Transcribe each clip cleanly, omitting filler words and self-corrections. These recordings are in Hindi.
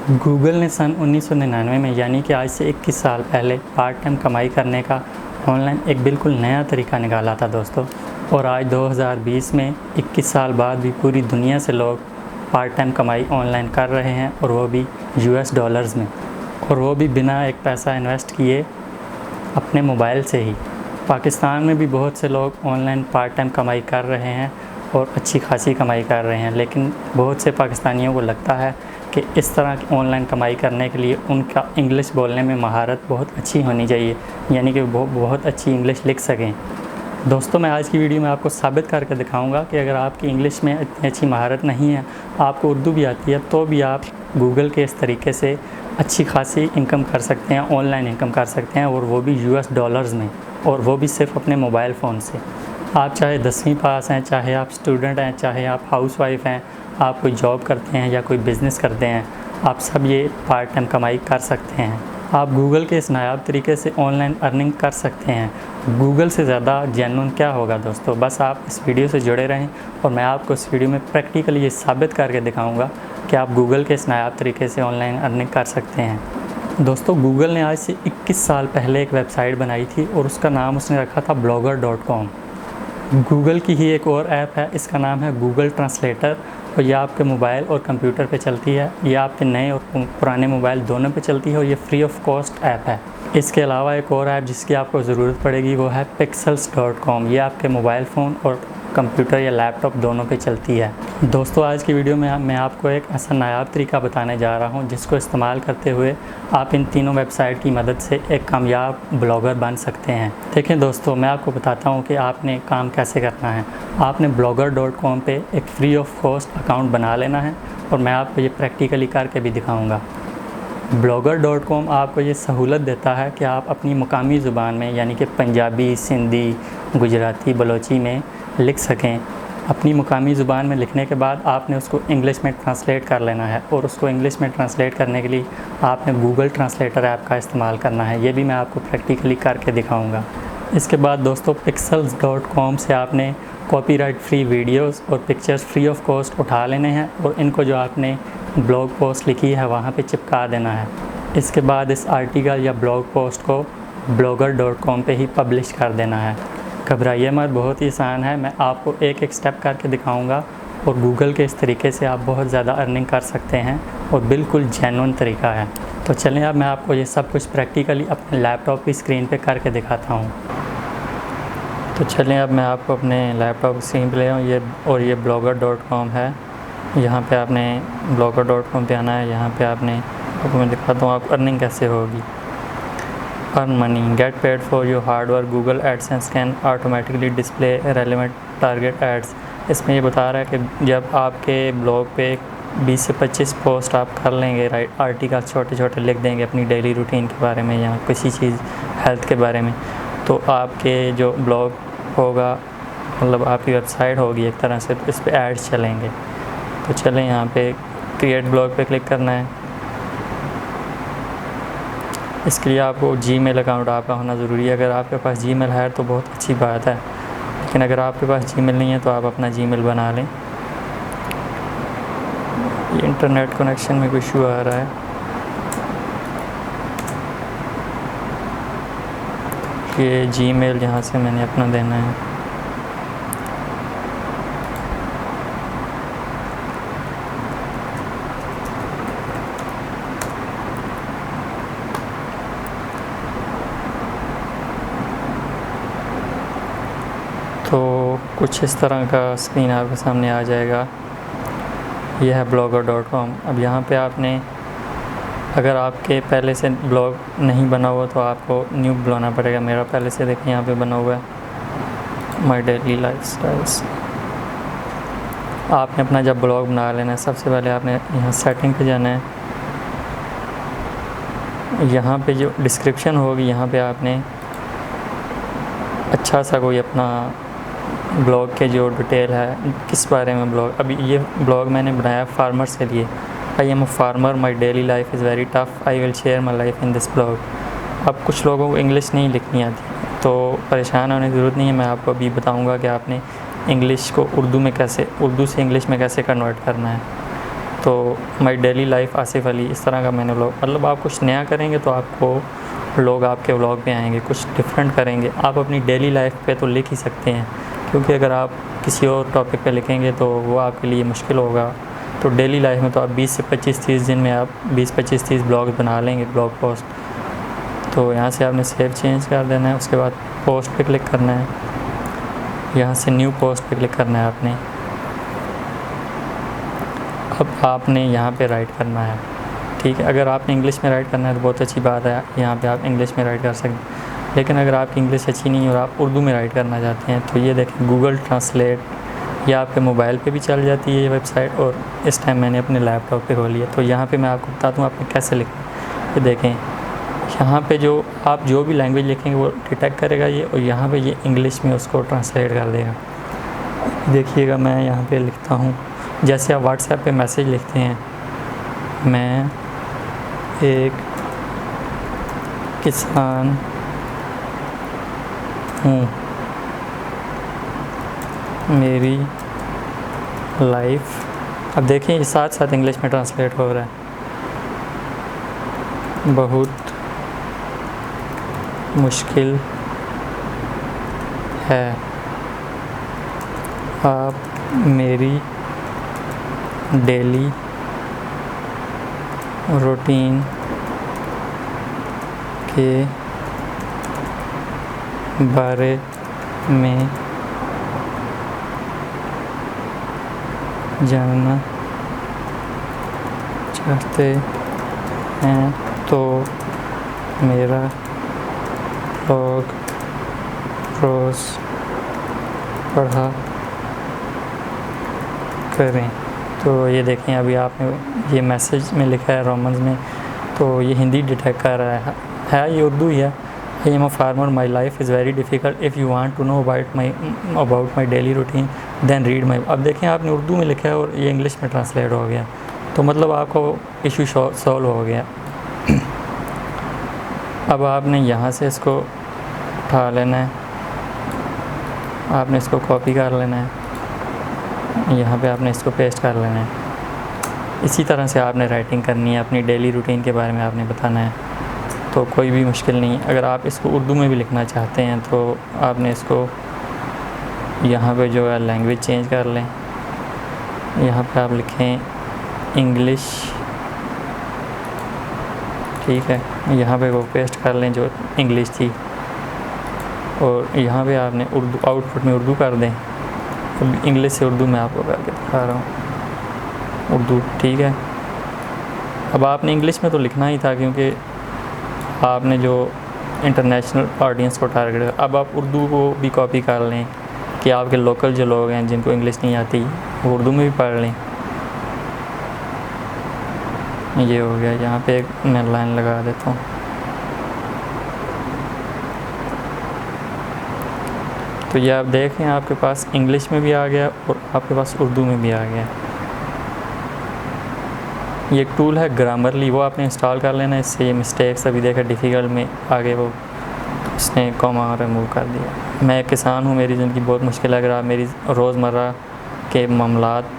गूगल ने सन 1999 में यानी कि आज से 21 साल पहले पार्ट टाइम कमाई करने का ऑनलाइन एक बिल्कुल नया तरीका निकाला था दोस्तों। और आज 2020 में 21 साल बाद भी पूरी दुनिया से लोग पार्ट टाइम कमाई ऑनलाइन कर रहे हैं, और वो भी US डॉलर्स में, और वो भी बिना एक पैसा इन्वेस्ट किए अपने मोबाइल से ही। पाकिस्तान में भी बहुत से लोग ऑनलाइन पार्ट टाइम कमाई कर रहे हैं और अच्छी खासी कमाई कर रहे हैं, लेकिन बहुत से पाकिस्तानियों को लगता है कि इस तरह की ऑनलाइन कमाई करने के लिए उनका इंग्लिश बोलने में महारत बहुत अच्छी होनी चाहिए, यानी कि वो बहुत अच्छी इंग्लिश लिख सकें। दोस्तों, मैं आज की वीडियो में आपको साबित करके दिखाऊंगा कि अगर आपकी इंग्लिश में इतनी अच्छी महारत नहीं है, आपको उर्दू भी आती है, तो भी आप गूगल के इस तरीके से अच्छी खासी इनकम कर सकते हैं, ऑनलाइन इनकम कर सकते हैं, और वो भी US डॉलर्स में, और वो भी सिर्फ अपने मोबाइल फ़ोन से। आप चाहे 10वीं पास हैं, चाहे आप स्टूडेंट हैं, चाहे आप हाउसवाइफ हैं, आप कोई जॉब करते हैं या कोई बिज़नेस करते हैं, आप सब ये पार्ट टाइम कमाई कर सकते हैं। आप गूगल के इस नायाब तरीके से ऑनलाइन अर्निंग कर सकते हैं। गूगल से ज़्यादा जेन्युइन क्या होगा दोस्तों। बस आप इस वीडियो से जुड़े रहें और मैं आपको इस वीडियो में प्रैक्टिकली ये साबित करके दिखाऊंगा कि आप गूगल के इस नायाब तरीके से ऑनलाइन अर्निंग कर सकते हैं। दोस्तों, गूगल ने आज से 21 साल पहले एक वेबसाइट बनाई थी और उसका नाम उसने रखा था blogger.com। गूगल की ही एक और ऐप है, इसका नाम है गूगल ट्रांसलेटर, और ये आपके मोबाइल और कंप्यूटर पे चलती है। ये आपके नए और पुराने मोबाइल दोनों पे चलती है, और ये फ्री ऑफ कॉस्ट ऐप है। इसके अलावा एक और ऐप जिसकी आपको ज़रूरत पड़ेगी वो है pixels.com। ये आपके मोबाइल फ़ोन और कंप्यूटर या लैपटॉप दोनों पे चलती है। दोस्तों, आज की वीडियो में मैं आपको एक ऐसा नायाब तरीका बताने जा रहा हूँ जिसको इस्तेमाल करते हुए आप इन तीनों वेबसाइट की मदद से एक कामयाब ब्लॉगर बन सकते हैं। देखें दोस्तों, मैं आपको बताता हूँ कि आपने काम कैसे करना है। आपने blogger.com पे एक फ्री ऑफ कॉस्ट अकाउंट बना लेना है, और मैं आपको ये प्रैक्टिकली करके भी दिखाऊँगा। blogger.com आपको ये सहूलत देता है कि आप अपनी मुकामी ज़ुबान में, यानी कि पंजाबी, सिंधी, गुजराती, बलोची में लिख सकें। अपनी मुकामी ज़ुबान में लिखने के बाद आपने उसको इंग्लिश में ट्रांसलेट कर लेना है, और उसको इंग्लिश में ट्रांसलेट करने के लिए आपने गूगल ट्रांसलेटर ऐप का इस्तेमाल करना है। ये भी मैं आपको प्रैक्टिकली करके दिखाऊंगा। इसके बाद दोस्तों, pixels.com से आपने कॉपीराइट फ्री वीडियोस और पिक्चर्स फ्री ऑफ कॉस्ट उठा लेने हैं, और इनको जो आपने ब्लॉग पोस्ट लिखी है वहाँ पे चिपका देना है। इसके बाद इस आर्टिकल या ब्लॉग पोस्ट को blogger.com पे ही पब्लिश कर देना है। घबराइए मत, बहुत ही आसान है। मैं आपको एक एक स्टेप करके दिखाऊंगा, और गूगल के इस तरीके से आप बहुत ज़्यादा अर्निंग कर सकते हैं, और बिल्कुल जेन्युइन तरीका है। तो चलें, अब मैं आपको ये सब कुछ प्रैक्टिकली अपने लैपटॉप की स्क्रीन पे करके दिखाता हूँ। तो चलें, अब मैं आपको अपने लैपटॉप की स्क्रीन पे ले आऊँ, ये blogger.com है। यहाँ पे आपने blogger.com पे आना है। यहाँ पे आपने, आपको मैं दिखाता हूँ आप अर्निंग कैसे होगी। Earn money, get paid for your hard work. Google AdSense can automatically display relevant target ads। इसमें ये बता रहा है कि जब आपके ब्लॉग पे 20 से 25 पोस्ट आप कर लेंगे, राइट, आर्टिकल छोटे छोटे लिख देंगे अपनी डेली रूटीन के बारे में या किसी चीज़ हेल्थ के बारे में, तो आपके जो ब्लॉग होगा, मतलब आपकी वेबसाइट होगी एक तरह से, तो इस पर एड्स चलेंगे। तो चलें, यहाँ पे क्रिएट ब्लॉग पे क्लिक करना है। इसके लिए आपको जीमेल अकाउंट आपका होना ज़रूरी है। अगर आपके पास जीमेल है तो बहुत अच्छी बात है, लेकिन अगर आपके पास जीमेल नहीं है तो आप अपना जीमेल बना लें। ये इंटरनेट कनेक्शन में कोई इशू आ रहा है। ये जीमेल यहाँ से मैंने अपना देना है। तो कुछ इस तरह का स्क्रीन आपके सामने आ जाएगा। यह है blogger.com। अब यहाँ पे आपने, अगर आपके पहले से ब्लॉग नहीं बना हुआ तो आपको न्यू बनाना पड़ेगा। मेरा पहले से देखें यहाँ पे बना हुआ है माई डेली लाइफ स्टाइल्स। आपने अपना जब ब्लॉग बना लेना है, सबसे पहले आपने यहाँ सेटिंग पे जाना है। यहाँ पे जो डिस्क्रिप्शन होगी, यहाँ पे आपने अच्छा सा कोई अपना ब्लॉग के जो डिटेल है, किस बारे में ब्लॉग, अभी ये ब्लॉग मैंने बनाया फार्मर्स के लिए। आई am a farmer, my daily life is very tough, I will share my life in this blog. अब कुछ लोगों को इंग्लिश नहीं लिखनी आती, तो परेशान होने की ज़रूरत नहीं है। मैं आपको अभी बताऊंगा कि आपने इंग्लिश को उर्दू से इंग्लिश में कैसे कन्वर्ट करना है। तो my daily life Asif Ali, इस तरह का मैंने व्लॉग, मतलब आप कुछ नया करेंगे तो आपको लोग आपके व्लॉग पे आएंगे, कुछ डिफरेंट करेंगे। आप अपनी डेली लाइफ पे तो लिख ही सकते हैं, क्योंकि अगर आप किसी और टॉपिक पे लिखेंगे तो वो आपके लिए मुश्किल होगा। तो डेली लाइफ में तो आप 20 से 25-30 दिन में आप 20-25-30 ब्लॉग बना लेंगे, ब्लॉग पोस्ट। तो यहाँ से आपने सेव चेंज कर देना है, उसके बाद पोस्ट पे क्लिक करना है, यहाँ से न्यू पोस्ट पे क्लिक करना है आपने। अब आपने यहाँ पे राइट करना है, ठीक है। अगर आपने इंग्लिश में राइट करना है तो बहुत अच्छी बात है, यहाँ पे आप इंग्लिश में राइट कर सकते हैं। लेकिन अगर आपकी इंग्लिश अच्छी नहीं है और आप उर्दू में राइट करना चाहते हैं तो ये देखें गूगल ट्रांसलेट, या आपके मोबाइल पे भी चल जाती है ये वेबसाइट, और इस टाइम मैंने अपने लैपटॉप पे खोली है। तो यहाँ पे मैं आपको बताता हूँ आपने कैसे लिखना। ये देखें यहाँ पे जो आप जो भी लैंग्वेज लिखेंगे वो डिटेक्ट करेगा ये, और यहाँ पे ये इंग्लिश में उसको ट्रांसलेट कर देगा। देखिएगा मैं यहाँ पे लिखता हूँ, जैसे आप व्हाट्सएप पे मैसेज लिखते हैं, मैं एक किसान हूँ, मेरी लाइफ। अब देखिए ये साथ साथ इंग्लिश में ट्रांसलेट हो रहा है। बहुत मुश्किल है, आप मेरी डेली रूटीन के बारे में जानना चाहते हैं तो मेरा ब्लॉग रोज़ पढ़ा करें। तो ये देखें अभी आपने ये मैसेज में लिखा है रोमन्स में, तो ये हिंदी डिटेक्ट कर रहा है ये उर्दू ही है। I am a farmer, my life is very difficult, if you want to know about my daily routine then read my. अब देखें आपने उर्दू में लिखा है और ये इंग्लिश में ट्रांसलेट हो गया, तो मतलब आपको इशू सॉल्व हो गया। अब आपने यहाँ से इसको उठा लेना है, आपने इसको कॉपी कर लेना है, यहाँ पे आपने इसको पेस्ट कर लेना है। इसी तरह से आपने राइटिंग करनी है, अपनी डेली रूटीन के बारे में आपने बताना है, तो कोई भी मुश्किल नहीं। अगर आप इसको उर्दू में भी लिखना चाहते हैं तो आपने इसको यहाँ पे जो है लैंग्वेज चेंज कर लें, यहाँ पे आप लिखें इंग्लिश, ठीक है। यहाँ पे वो पेस्ट कर लें जो इंग्लिश थी, और यहाँ पे आपने उर्दू आउटपुट में उर्दू कर दें। अब इंग्लिश से उर्दू में आपको करके दिखा रहा हूँ, उर्दू, ठीक है। अब आपने इंग्लिश में तो लिखना ही था क्योंकि आपने जो इंटरनेशनल ऑडियंस को टारगेट कर। अब आप उर्दू को भी कॉपी कर लें कि आपके लोकल जो लोग हैं जिनको इंग्लिश नहीं आती वो उर्दू में भी पढ़ लें। ये हो गया, यहाँ पे एक मैं लाइन लगा देता हूँ। तो ये आप देखें आपके पास इंग्लिश में भी आ गया और आपके पास उर्दू में भी आ गया। ये एक टूल है ग्रामरली, वो आपने इंस्टॉल कर लेना। इससे ये मिस्टेक्स अभी देखा डिफ़िकल्ट में आगे वो इसने कॉमा रिमूव कर दिया। मैं एक किसान हूँ, मेरी ज़िंदगी बहुत मुश्किल है। अगर आप मेरी रोज़मर्रा के मामलात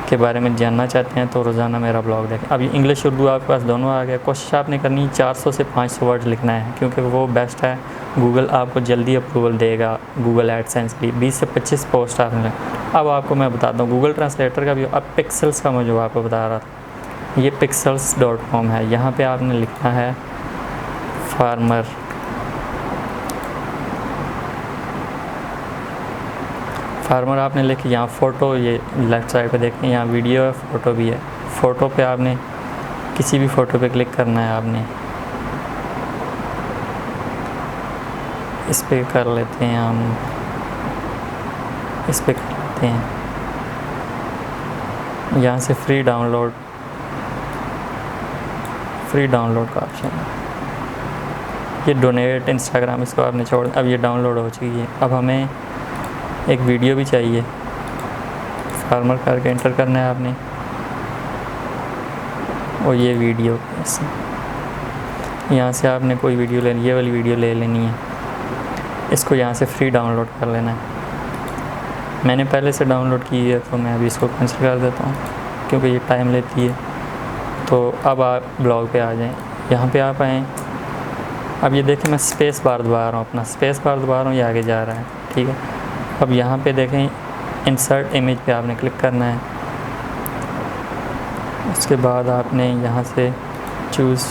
के बारे में जानना चाहते हैं तो रोज़ाना मेरा ब्लॉग देखें। अब ये इंग्लिश उर्दू आपके पास दोनों आ गया। कोशिश आपने करनी 400 से 500 वर्ड लिखना है क्योंकि वो बेस्ट है। गूगल आपको जल्दी अप्रूवल देगा गूगल एडसेंस की। 20 से 25 पोस्ट आपने। अब आपको मैं बताता हूँ गूगल ट्रांसलेटर का भी। अब पिक्सल्स का मैं जो आपको बता रहा था, ये pixels.com है। यहाँ पे आपने लिखना है फार्मर। फार्मर आपने लिखी, यहाँ फ़ोटो, ये लेफ़्ट साइड पे देखें, यहाँ वीडियो है, फ़ोटो भी है। फ़ोटो पे आपने किसी भी फ़ोटो पे क्लिक करना है। आपने इस पे कर लेते हैं, हम इस पे कर लेते हैं। यहाँ से फ्री डाउनलोड का ऑप्शन है। ये डोनेट इंस्टाग्राम, इसको आपने छोड़, अब ये डाउनलोड हो चुकी है। अब हमें एक वीडियो भी चाहिए, फार्मर करके एंटर करना है आपने, और ये वीडियो यहाँ से आपने कोई वीडियो लेनी, ये वाली वीडियो ले लेनी है। इसको यहाँ से फ्री डाउनलोड कर लेना है। मैंने पहले से डाउनलोड की है तो मैं अभी इसको कैंसिल कर देता हूँ। क्योंकि ये टाइम लेती है। तो अब आप ब्लॉग पे आ जाएं, यहाँ पे आप आएँ। अब ये देखें मैं स्पेस बार दबा रहा हूँ, अपना स्पेस बार दबा रहा हूँ, ये आगे जा रहा है, ठीक है। अब यहाँ पे देखें इंसर्ट इमेज पे आपने क्लिक करना है। उसके बाद आपने यहाँ से चूज़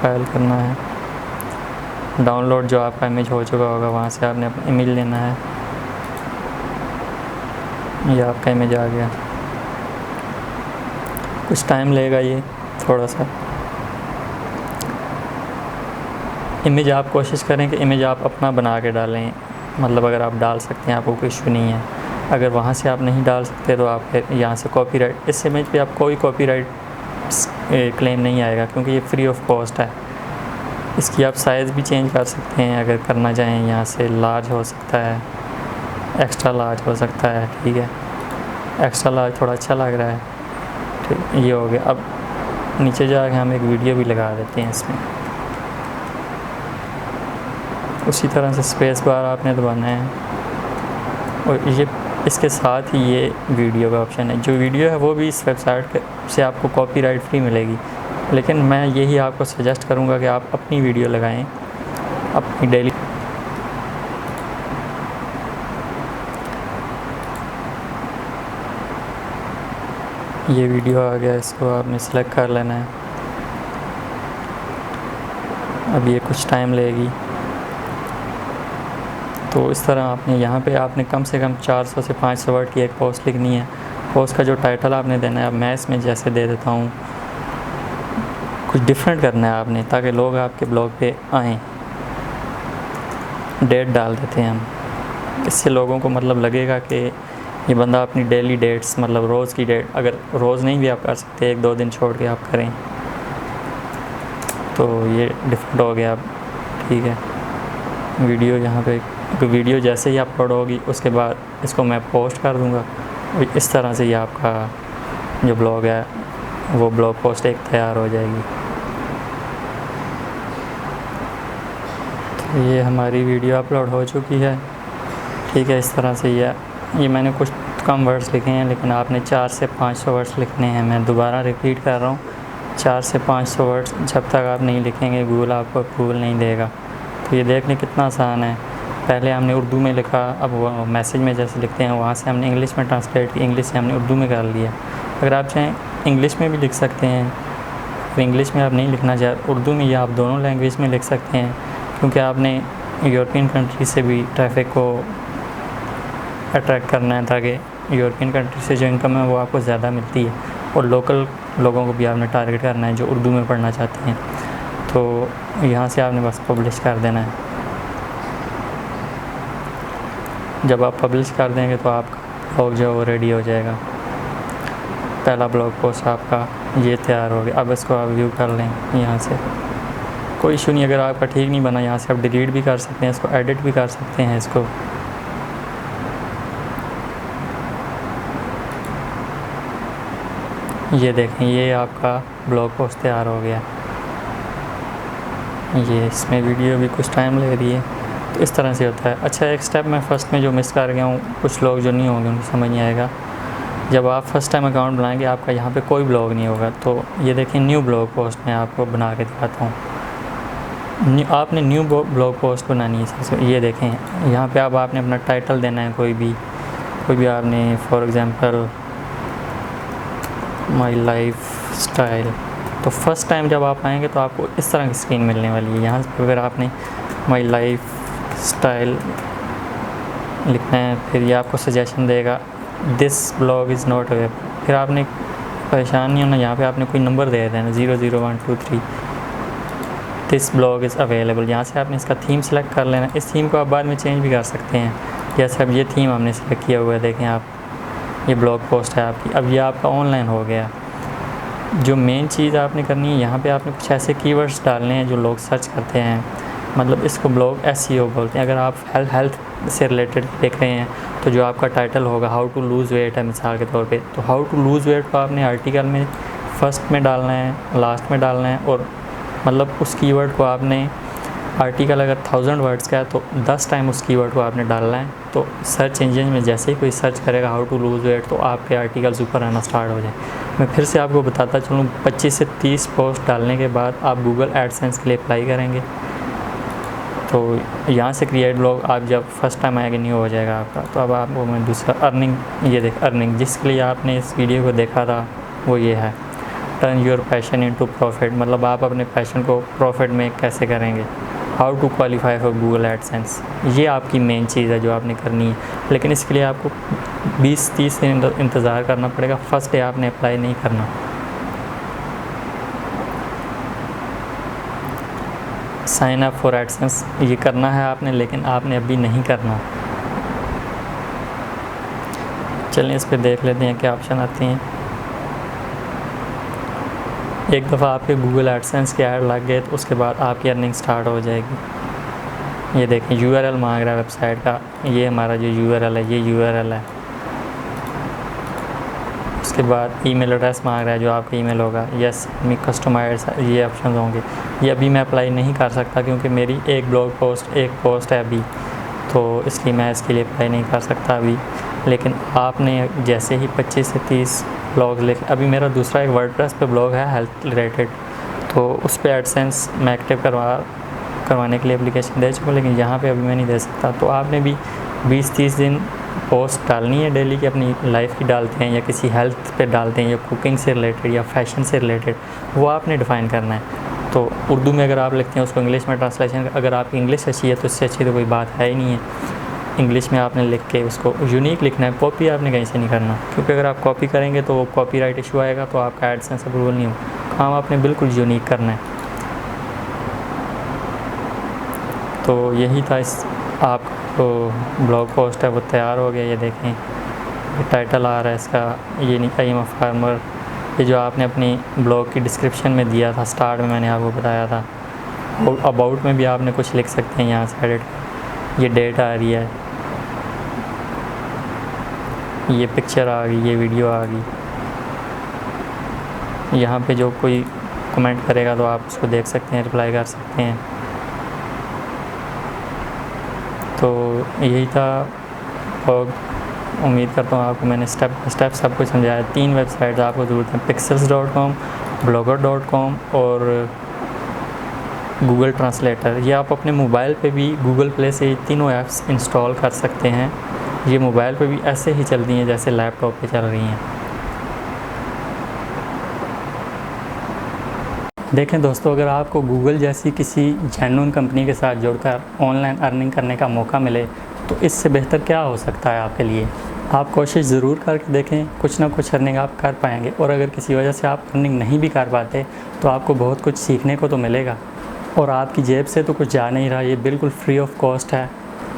फाइल करना है, डाउनलोड जो आपका इमेज हो चुका होगा वहाँ से आपने अपना इमेज लेना है। ये आपका इमेज आ गया, कुछ टाइम लेगा ये थोड़ा सा। इमेज आप कोशिश करें कि इमेज आप अपना बना के डालें, मतलब अगर आप डाल सकते हैं आपको कोई इशू नहीं है। अगर वहाँ से आप नहीं डाल सकते तो आप फिर यहाँ से कॉपीराइट, इस इमेज पे आप कोई कॉपीराइट क्लेम नहीं आएगा क्योंकि ये फ्री ऑफ कॉस्ट है। इसकी आप साइज़ भी चेंज कर सकते हैं अगर करना चाहें, यहाँ से लार्ज हो सकता है, एक्स्ट्रा लार्ज हो सकता है, ठीक है। एक्स्ट्रा लार्ज थोड़ा अच्छा लग रहा है, ठीक, ये हो गया। अब नीचे जाके हम एक वीडियो भी लगा देते हैं इसमें। उसी तरह से स्पेस बार आपने दबाना है और ये इसके साथ ही ये वीडियो का ऑप्शन है। जो वीडियो है वो भी इस वेबसाइट से आपको कॉपीराइट फ्री मिलेगी, लेकिन मैं यही आपको सजेस्ट करूँगा कि आप अपनी वीडियो लगाएं, अपनी डेली। ये वीडियो आ गया, इसको आपने सेलेक्ट कर लेना है। अब ये कुछ टाइम लेगी। तो इस तरह आपने यहाँ पे आपने कम से कम 400 से 500 वर्ड की एक पोस्ट लिखनी है। पोस्ट का जो टाइटल आपने देना है, अब मैं इसमें जैसे दे देता हूँ, कुछ डिफरेंट करना है आपने ताकि लोग आपके ब्लॉग पे आएँ। डेट डाल देते हैं हम, इससे लोगों को मतलब लगेगा कि ये बंदा अपनी डेली डेट्स, मतलब रोज़ की डेट, अगर रोज़ नहीं भी आप कर सकते, 1-2 दिन छोड़ के आप करें। तो ये डिफरेंट हो गया अब, ठीक है। वीडियो यहाँ पे, वीडियो जैसे ही अपलोड होगी उसके बाद इसको मैं पोस्ट कर दूँगा। इस तरह से ये आपका जो ब्लॉग है वो ब्लॉग पोस्ट एक तैयार हो जाएगी। तो ये हमारी वीडियो अपलोड हो चुकी है, ठीक है। इस तरह से ये मैंने कुछ कम वर्ड्स लिखे हैं, लेकिन आपने 400 से 500 वर्ड्स लिखने हैं। मैं दोबारा रिपीट कर रहा हूँ, 400 से 500 वर्ड्स जब तक आप नहीं लिखेंगे गूगल आपको अप्रूवल नहीं देगा। तो ये देखने कितना आसान है। पहले हमने उर्दू में लिखा, अब वो मैसेज में जैसे लिखते हैं वहाँ से हमने इंग्लिश में ट्रांसलेट की, इंग्लिश से हमने उर्दू में कर लिया। अगर आप चाहें इंग्लिश में भी लिख सकते हैं, अगर इंग्लिश में आप नहीं लिखना चाहते उर्दू में, या आप दोनों लैंग्वेज में लिख सकते हैं, क्योंकि आपने यूरोपियन कंट्री से भी ट्रैफिक को अट्रैक्ट करना है ताकि यूरोपियन कंट्री से जो इनकम है वो आपको ज़्यादा मिलती है, और लोकल लोगों को भी आपने टारगेट करना है जो उर्दू में पढ़ना चाहते हैं। तो यहाँ से आपने बस पब्लिश कर देना है। जब आप पब्लिश कर देंगे तो आपका ब्लॉग जो है वो रेडी हो जाएगा। पहला ब्लॉग पोस्ट आपका ये तैयार हो गया। अब इसको आप व्यू कर लें यहाँ से, कोई इशू नहीं। अगर आपका ठीक नहीं बना यहाँ से आप डिलीट भी कर सकते हैं, इसको एडिट भी कर सकते हैं इसको। ये देखें, ये आपका ब्लॉग पोस्ट तैयार हो गया। ये इसमें वीडियो भी कुछ टाइम ले रही है, तो इस तरह से होता है। अच्छा, एक स्टेप मैं फ़र्स्ट में जो मिस कर गया हूँ, कुछ लोग जो नहीं होंगे उनको समझ नहीं आएगा। जब आप फर्स्ट टाइम अकाउंट बनाएंगे आपका यहाँ पे कोई ब्लॉग नहीं होगा। तो ये देखें, न्यू ब्लॉग पोस्ट मैं आपको बना के दिखाता हूँ। आपने न्यू ब्लॉग पोस्ट बनानी है सबसे। ये देखें, यहाँ पे अब आपने अपना टाइटल देना है, कोई भी आपने, for example my life style. तो फर्स्ट टाइम जब आप आएंगे तो आपको इस तरह की स्क्रीन मिलने वाली है। यहाँ पर अगर आपने माई लाइफ स्टाइल लिखना है, फिर ये आपको सजेशन देगा this blog is not available. फिर आपने परेशान नहीं होना, यहाँ पे आपने कोई नंबर दे देना 00123 दिस ब्लॉग इज़ अवेलेबल। यहाँ से आपने इसका थीम सेलेक्ट कर लेना। इस थीम को आप बाद में चेंज भी कर सकते हैं। जैसे अब ये थीम हमने सेलेक्ट किया हुआ है, देखें आप, ये ब्लॉग पोस्ट है आपकी। अब ये आपका ऑनलाइन हो गया। जो मेन चीज़ आपने करनी है, यहाँ पे आपने कुछ ऐसे कीवर्ड्स डालने हैं जो लोग सर्च करते हैं, मतलब इसको ब्लॉग एसईओ बोलते हैं। अगर आप हेल्थ से रिलेटेड देख रहे हैं तो जो आपका टाइटल होगा हाउ टू लूज़ वेट है मिसाल के तौर पे, तो हाउ टू लूज़ वेट को आपने आर्टिकल में फर्स्ट में डालना है, लास्ट में डालना है, और मतलब उस कीवर्ड को आपने, आर्टिकल अगर 1000 वर्ड्स का है तो 10 टाइम उस कीवर्ड को आपने डालना है। तो सर्च इंजन में जैसे ही कोई सर्च करेगा हाउ टू लूज़ वेट, तो आपके आर्टिकल्स ऊपर आना स्टार्ट हो जाए। मैं फिर से आपको बताता चलूँ, 25 से 30 पोस्ट डालने के बाद आप गूगल एडसेंस के लिए अप्लाई करेंगे। तो यहाँ से क्रिएट ब्लॉग आप जब फर्स्ट टाइम आएगा नहीं हो जाएगा आपका। तो अब आपको मैं दूसरा अर्निंग, ये देख अर्निंग जिसके लिए आपने इस वीडियो को देखा था वो ये है, turn your passion into profit, मतलब आप अपने पैशन को प्रॉफिट में कैसे करेंगे। How to qualify for Google AdSense, ये आपकी मेन चीज़ है जो आपने करनी है। लेकिन इसके लिए आपको 20-30 दिन इंतज़ार करना पड़ेगा, फर्स्ट डे आपने अप्लाई नहीं करना। साइन अप फॉर एडसेंस ये करना है आपने, लेकिन आपने अभी नहीं करना। चलिए इस पर देख लेते हैं क्या ऑप्शन आती हैं। एक दफ़ा आपके गूगल एडसेंस के ऐड लग गए तो उसके बाद आपकी अर्निंग स्टार्ट हो जाएगी। ये देखें URL मांग रहा है वेबसाइट का, ये हमारा जो URL है ये URL है। उसके बाद ईमेल एड्रेस मांग रहा है जो आपका ईमेल होगा, यस मी कस्टमाइज, ये ऑप्शन होंगे। ये अभी मैं अप्लाई नहीं कर सकता क्योंकि मेरी एक पोस्ट है अभी, तो इसलिए मैं इसके लिए अप्लाई नहीं कर सकता अभी। लेकिन आपने जैसे ही 25 से 30 ब्लॉग लिख, अभी मेरा दूसरा एक वर्डप्रेस पे ब्लॉग है हेल्थ रिलेटेड, तो उस पर एडसेंस मैं एक्टिव करवाने के लिए एप्लीकेशन दे चुका, लेकिन यहाँ पे अभी मैं नहीं दे सकता। तो आपने भी 20-30 दिन पोस्ट डालनी है डेली की, अपनी लाइफ की डालते हैं या किसी हेल्थ पे डालते हैं या कुकिंग से रिलेटेड या फैशन से रिलेटेड, वो आपने डिफ़ाइन करना है। तो उर्दू में अगर आप लिखते हैं उसको इंग्लिश में ट्रांसलेशन, अगर आपकी इंग्लिश अच्छी है तो इससे अच्छी तो कोई बात है ही नहीं है। इंग्लिश में आपने लिख के उसको यूनिक लिखना है, कॉपी आपने कहीं से नहीं करना, क्योंकि अगर आप कॉपी करेंगे तो वो कॉपीराइट इशू आएगा, तो आपका एडसेंस अप्रूवल नहीं होगा। काम आपने बिल्कुल यूनिक करना है। तो यही था, इस आपका तो ब्लॉग पोस्ट है वो तैयार हो गया। ये देखें ये टाइटल आ रहा है इसका, ये नहीं आई एम अ फार्मर, ये जो आपने अपनी ब्लॉग की डिस्क्रिप्शन में दिया था, स्टार्ट में मैंने आपको बताया था। और अबाउट में भी आपने कुछ लिख सकते हैं यहाँ से एडिट, ये डेट आ रही है, ये पिक्चर आ गई, ये वीडियो आ गई। यहाँ पे जो कोई कमेंट करेगा तो आप उसको देख सकते हैं, रिप्लाई कर सकते हैं। तो यही था और उम्मीद करता हूँ आपको मैंने स्टेप बाय स्टेप सब कुछ समझाया। 3 वेबसाइट्स आपको ज़रूरत है, pixels.com, blogger.com और गूगल ट्रांसलेटर। ये आप अपने मोबाइल पे भी गूगल प्ले से तीनों ऐप्स इंस्टॉल कर सकते हैं। ये मोबाइल पे भी ऐसे ही चल रही हैं जैसे लैपटॉप पे चल रही हैं। देखें दोस्तों, अगर आपको गूगल जैसी किसी जेन्युइन कंपनी के साथ जुड़कर ऑनलाइन अर्निंग करने का मौका मिले तो इससे बेहतर क्या हो सकता है आपके लिए। आप कोशिश ज़रूर करके देखें, कुछ ना कुछ अर्निंग आप कर पाएंगे। और अगर किसी वजह से आप अर्निंग नहीं भी कर पाते तो आपको बहुत कुछ सीखने को तो मिलेगा और आपकी जेब से तो कुछ जा नहीं रहा। ये बिल्कुल फ्री ऑफ कॉस्ट है।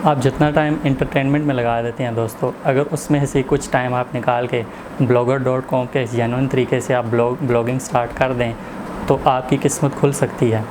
आप जितना टाइम एंटरटेनमेंट में लगा देते हैं दोस्तों, अगर उसमें से कुछ टाइम आप निकाल के blogger.com के जेन्युइन तरीके से आप ब्लॉगिंग स्टार्ट कर दें तो आपकी किस्मत खुल सकती है।